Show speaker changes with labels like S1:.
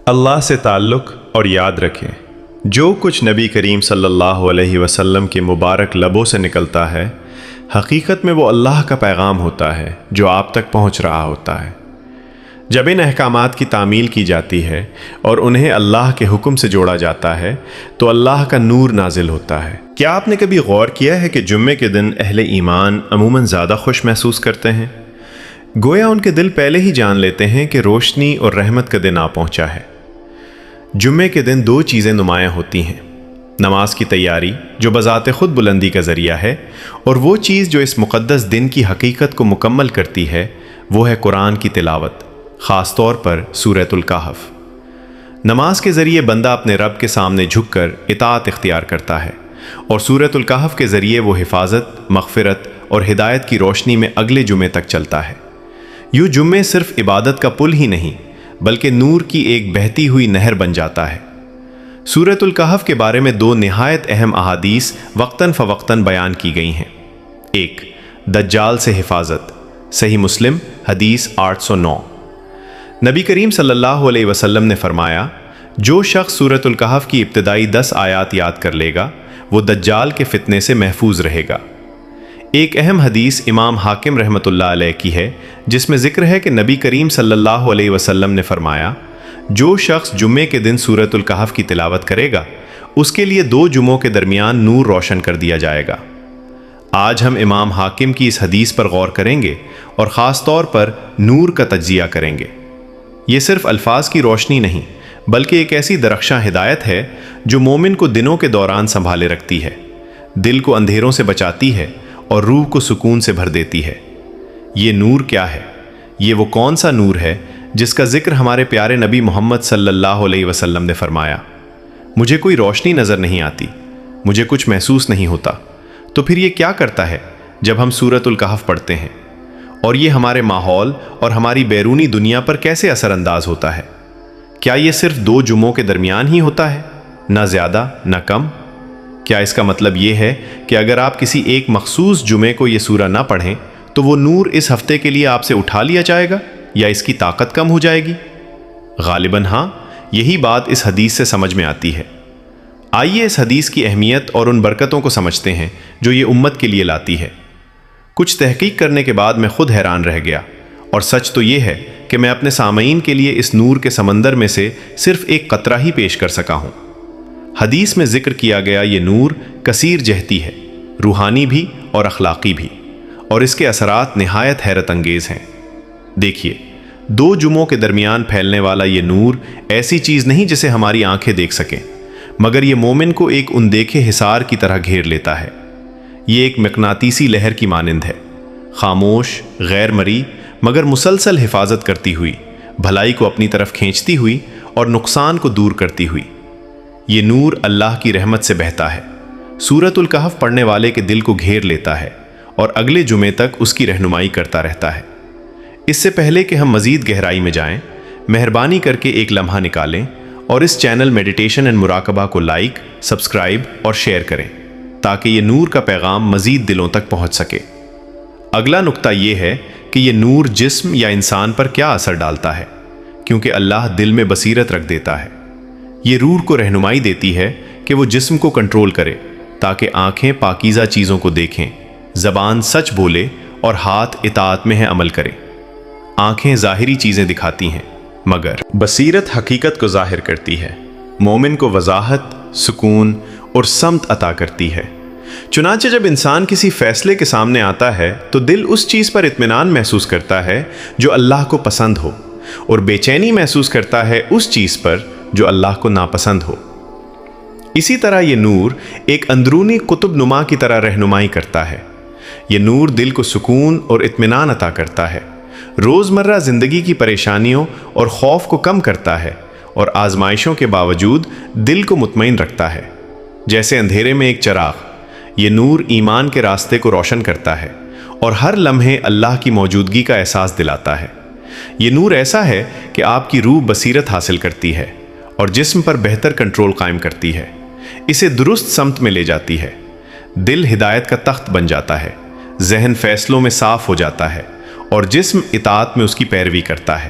S1: اللہ سے تعلق اور یاد رکھیں، جو کچھ نبی کریم صلی اللہ علیہ وسلم کے مبارک لبوں سے نکلتا ہے حقیقت میں وہ اللہ کا پیغام ہوتا ہے جو آپ تک پہنچ رہا ہوتا ہے۔ جب ان احکامات کی تعمیل کی جاتی ہے اور انہیں اللہ کے حکم سے جوڑا جاتا ہے تو اللہ کا نور نازل ہوتا ہے۔ کیا آپ نے کبھی غور کیا ہے کہ جمعے کے دن اہل ایمان عموماً زیادہ خوش محسوس کرتے ہیں؟ گویا ان کے دل پہلے ہی جان لیتے ہیں کہ روشنی اور رحمت کا دن آ پہنچا ہے۔ جمعے کے دن دو چیزیں نمایاں ہوتی ہیں: نماز کی تیاری جو بذات خود بلندی کا ذریعہ ہے، اور وہ چیز جو اس مقدس دن کی حقیقت کو مکمل کرتی ہے وہ ہے قرآن کی تلاوت، خاص طور پر سورۃ الکہف۔ نماز کے ذریعے بندہ اپنے رب کے سامنے جھک کر اطاعت اختیار کرتا ہے، اور سورۃ الکہف کے ذریعے وہ حفاظت، مغفرت اور ہدایت کی روشنی میں اگلے جمعے تک چلتا ہے۔ یوں جمعے صرف عبادت کا پل ہی نہیں بلکہ نور کی ایک بہتی ہوئی نہر بن جاتا ہے۔ سورۃ الکہف کے بارے میں دو نہایت اہم احادیث وقتاً فوقتاً بیان کی گئی ہیں۔ ایک، دجال سے حفاظت، صحیح مسلم حدیث 809۔ نبی کریم صلی اللہ علیہ وسلم نے فرمایا، جو شخص سورۃ الکہف کی ابتدائی 10 آیات یاد کر لے گا وہ دجال کے فتنے سے محفوظ رہے گا۔ ایک اہم حدیث امام حاکم رحمۃ اللہ علیہ کی ہے جس میں ذکر ہے کہ نبی کریم صلی اللہ علیہ وسلم نے فرمایا، جو شخص جمعے کے دن سورۃ الکہف کی تلاوت کرے گا اس کے لیے 2 جمعوں کے درمیان نور روشن کر دیا جائے گا۔ آج ہم امام حاکم کی اس حدیث پر غور کریں گے اور خاص طور پر نور کا تجزیہ کریں گے۔ یہ صرف الفاظ کی روشنی نہیں بلکہ ایک ایسی درخشاں ہدایت ہے جو مومن کو دنوں کے دوران سنبھالے رکھتی ہے، دل کو اندھیروں سے بچاتی ہے اور روح کو سکون سے بھر دیتی ہے۔ یہ نور کیا ہے؟ یہ وہ کون سا نور ہے جس کا ذکر ہمارے پیارے نبی محمد صلی اللہ علیہ وسلم نے فرمایا، مجھے کوئی روشنی نظر نہیں آتی، مجھے کچھ محسوس نہیں ہوتا۔ تو پھر یہ کیا کرتا ہے جب ہم سورۃ الکہف پڑھتے ہیں؟ اور یہ ہمارے ماحول اور ہماری بیرونی دنیا پر کیسے اثر انداز ہوتا ہے؟ کیا یہ صرف 2 جمعوں کے درمیان ہی ہوتا ہے، نہ زیادہ نہ کم؟ کیا اس کا مطلب یہ ہے کہ اگر آپ کسی ایک مخصوص جمعے کو یہ سورہ نہ پڑھیں تو وہ نور اس ہفتے کے لیے آپ سے اٹھا لیا جائے گا یا اس کی طاقت کم ہو جائے گی؟ غالباً ہاں، یہی بات اس حدیث سے سمجھ میں آتی ہے۔ آئیے اس حدیث کی اہمیت اور ان برکتوں کو سمجھتے ہیں جو یہ امت کے لیے لاتی ہے۔ کچھ تحقیق کرنے کے بعد میں خود حیران رہ گیا، اور سچ تو یہ ہے کہ میں اپنے سامعین کے لیے اس نور کے سمندر میں سے صرف ایک قطرہ ہی پیش کر سکا ہوں۔ حدیث میں ذکر کیا گیا یہ نور کثیر جہتی ہے، روحانی بھی اور اخلاقی بھی، اور اس کے اثرات نہایت حیرت انگیز ہیں۔ دیکھیے، 2 جمعوں کے درمیان پھیلنے والا یہ نور ایسی چیز نہیں جسے ہماری آنکھیں دیکھ سکیں، مگر یہ مومن کو ایک اندیکھے حصار کی طرح گھیر لیتا ہے۔ یہ ایک مقناطیسی لہر کی مانند ہے، خاموش، غیر مرئی، مگر مسلسل حفاظت کرتی ہوئی، بھلائی کو اپنی طرف کھینچتی ہوئی اور نقصان کو دور کرتی ہوئی۔ یہ نور اللہ کی رحمت سے بہتا ہے، سورۃ الکہف پڑھنے والے کے دل کو گھیر لیتا ہے اور اگلے جمعے تک اس کی رہنمائی کرتا رہتا ہے۔ اس سے پہلے کہ ہم مزید گہرائی میں جائیں، مہربانی کر کے ایک لمحہ نکالیں اور اس چینل میڈیٹیشن اینڈ مراقبہ کو لائک، سبسکرائب اور شیئر کریں تاکہ یہ نور کا پیغام مزید دلوں تک پہنچ سکے۔ اگلا نقطہ یہ ہے کہ یہ نور جسم یا انسان پر کیا اثر ڈالتا ہے، کیونکہ اللہ دل میں بصیرت رکھ دیتا ہے۔ یہ روح کو رہنمائی دیتی ہے کہ وہ جسم کو کنٹرول کرے تاکہ آنکھیں پاکیزہ چیزوں کو دیکھیں، زبان سچ بولے اور ہاتھ اطاعت میں عمل کرے۔ آنکھیں ظاہری چیزیں دکھاتی ہیں مگر بصیرت حقیقت کو ظاہر کرتی ہے، مومن کو وضاحت، سکون اور سمت عطا کرتی ہے۔ چنانچہ جب انسان کسی فیصلے کے سامنے آتا ہے تو دل اس چیز پر اطمینان محسوس کرتا ہے جو اللہ کو پسند ہو، اور بے چینی محسوس کرتا ہے اس چیز پر جو اللہ کو ناپسند ہو۔ اسی طرح یہ نور ایک اندرونی قطب نما کی طرح رہنمائی کرتا ہے۔ یہ نور دل کو سکون اور اطمینان عطا کرتا ہے، روزمرہ زندگی کی پریشانیوں اور خوف کو کم کرتا ہے، اور آزمائشوں کے باوجود دل کو مطمئن رکھتا ہے۔ جیسے اندھیرے میں ایک چراغ، یہ نور ایمان کے راستے کو روشن کرتا ہے اور ہر لمحے اللہ کی موجودگی کا احساس دلاتا ہے۔ یہ نور ایسا ہے کہ آپ کی روح بصیرت حاصل کرتی ہے اور جسم پر بہتر کنٹرول قائم کرتی ہے، اسے درست سمت میں لے جاتی ہے۔ دل ہدایت کا تخت بن جاتا ہے، ذہن فیصلوں میں صاف ہو جاتا ہے اور جسم اطاعت میں اس کی پیروی کرتا ہے۔